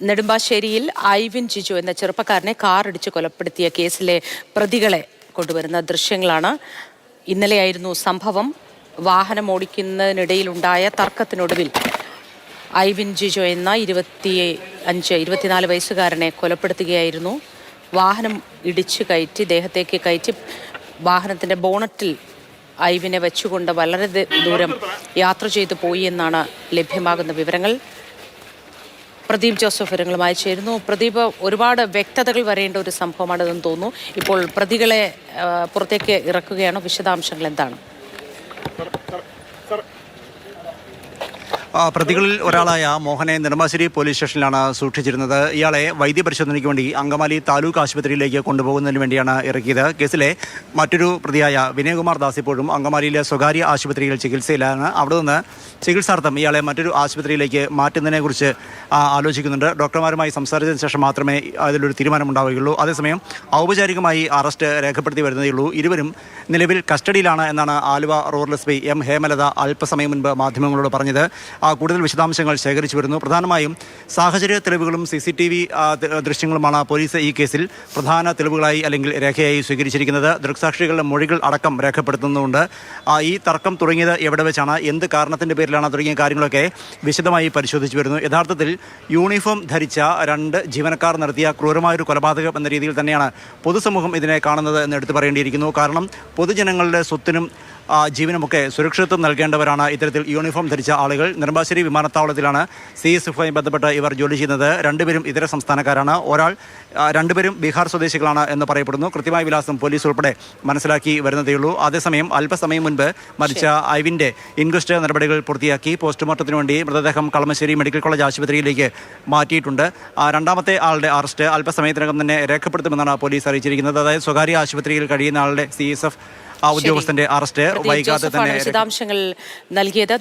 നെടുമ്പാശ്ശേരിയിൽ ഐവിൻ ജിജു എന്ന ചെറുപ്പക്കാരനെ കാറിടിച്ച് കൊലപ്പെടുത്തിയ കേസിലെ പ്രതികളെ കൊണ്ടുവരുന്ന ദൃശ്യങ്ങളാണ്. ഇന്നലെയായിരുന്നു സംഭവം. വാഹനം ഓടിക്കുന്നതിനിടയിലുണ്ടായ തർക്കത്തിനൊടുവിൽ ഐവിൻ ജിജു എന്ന 24 വയസ്സുകാരനെ കൊലപ്പെടുത്തുകയായിരുന്നു. വാഹനം ഇടിച്ചു കയറ്റി ദേഹത്തേക്ക് കയറ്റി വാഹനത്തിൻ്റെ ബോണറ്റിൽ ഐവിനെ വെച്ചുകൊണ്ട് വളരെ ദൂരം യാത്ര ചെയ്തു പോയി എന്നാണ് ലഭ്യമാകുന്ന വിവരങ്ങൾ. പ്രദീപ് ജോസഫ് വിവരങ്ങളുമായി ചേരുന്നു. പ്രദീപ്, ഒരുപാട് വ്യക്തതകൾ വരേണ്ട ഒരു സംഭവമാണിതെന്ന് തോന്നുന്നു. ഇപ്പോൾ പ്രതികളെ പുറത്തേക്ക് ഇറക്കുകയാണോ? വിശദാംശങ്ങൾ എന്താണ്? പ്രതികളിൽ ഒരാളായ മോഹനെ നെടുമ്പാശ്ശേരി പോലീസ് സ്റ്റേഷനിലാണ് സൂക്ഷിച്ചിരുന്നത്. ഇയാളെ വൈദ്യപരിശോധനയ്ക്ക് വേണ്ടി അങ്കമാലി താലൂക്ക് ആശുപത്രിയിലേക്ക് കൊണ്ടുപോകുന്നതിന് വേണ്ടിയാണ് ഇറക്കിയത്. കേസിലെ മറ്റൊരു പ്രതിയായ വിനയകുമാർ ദാസ് ഇപ്പോഴും അങ്കമാലിയിലെ സ്വകാര്യ ആശുപത്രിയിൽ ചികിത്സയിലാണ്. അവിടെ നിന്ന് ചികിത്സാർത്ഥം ഇയാളെ മറ്റൊരു ആശുപത്രിയിലേക്ക് മാറ്റുന്നതിനെക്കുറിച്ച് ആലോചിക്കുന്നുണ്ട്. ഡോക്ടർമാരുമായി സംസാരിച്ചതിന് ശേഷം മാത്രമേ അതിലൊരു തീരുമാനമുണ്ടാവുകയുള്ളൂ. അതേസമയം ഔപചാരികമായി അറസ്റ്റ് രേഖപ്പെടുത്തി വരുന്നതേയുള്ളൂ. ഇരുവരും നിലവിൽ കസ്റ്റഡിയിലാണ് എന്നാണ് Aluva rural SP. M Hemalatha അല്പസമയം മുൻപ് മാധ്യമങ്ങളോട് പറഞ്ഞത്. കൂടുതൽ വിശദാംശങ്ങൾ ശേഖരിച്ചു വരുന്നു. പ്രധാനമായും സാഹചര്യ തെളിവുകളും CCTV ദൃശ്യങ്ങളുമാണ് പോലീസ് ഈ കേസിൽ പ്രധാന തെളിവുകളായി അല്ലെങ്കിൽ രേഖയായി സ്വീകരിച്ചിരിക്കുന്നത്. ദൃക്സാക്ഷികളുടെ മൊഴികൾ അടക്കം രേഖപ്പെടുത്തുന്നുണ്ട്. ഈ തർക്കം തുടങ്ങിയത് എവിടെ വെച്ചാണ്, എന്ത് കാരണത്തിൻ്റെ പേരിലാണ് തുടങ്ങിയ കാര്യങ്ങളൊക്കെ വിശദമായി പരിശോധിച്ചു വരുന്നു. യഥാർത്ഥത്തിൽ യൂണിഫോം ധരിച്ച 2 ജീവനക്കാർ നടത്തിയ ക്രൂരമായൊരു കൊലപാതകം എന്ന രീതിയിൽ തന്നെയാണ് പൊതുസമൂഹം ഇതിനെ കാണുന്നത് എന്ന് എടുത്തു പറയേണ്ടിയിരിക്കുന്നു. കാരണം പൊതുജനങ്ങളുടെ സ്വത്തിനും ജീവനുമൊക്കെ സുരക്ഷിതത്വം നൽകേണ്ടവരാണ് ഇത്തരത്തിൽ യൂണിഫോം ധരിച്ച ആളുകൾ. നെടുമ്പാശ്ശേരി വിമാനത്താവളത്തിലാണ് CSFുമായി ബന്ധപ്പെട്ട് ഇവർ ജോലി ചെയ്യുന്നത്. 2 പേരും ഇതര സംസ്ഥാനക്കാരാണ്. 2 പേരും ബീഹാർ സ്വദേശികളാണ് എന്ന് പറയപ്പെടുന്നു. കൃത്യമായ വിലാസം പോലീസ് ഉൾപ്പെടെ മനസ്സിലാക്കി വരുന്നതേയുള്ളൂ. അതേസമയം അല്പസമയം മുൻപ് മരിച്ച ഐവിൻ്റെ ഇൻക്വസ്റ്റ് നടപടികൾ പൂർത്തിയാക്കി പോസ്റ്റ്മോർട്ടത്തിന് വേണ്ടി മൃതദേഹം കളമശ്ശേരി മെഡിക്കൽ കോളേജ് ആശുപത്രിയിലേക്ക് മാറ്റിയിട്ടുണ്ട്. രണ്ടാമത്തെ ആളുടെ അറസ്റ്റ് അല്പസമയത്തിനകം തന്നെ രേഖപ്പെടുത്തുമെന്നാണ് പോലീസ് അറിയിച്ചിരിക്കുന്നത്. അതായത് സ്വകാര്യ ആശുപത്രിയിൽ കഴിയുന്ന ആളുടെ CSF ഉദ്യോഗസ്ഥന്റെ അറസ്റ്റ് വൈകാതെ തന്നെ വിശദാംശങ്ങൾ നൽകിയത്.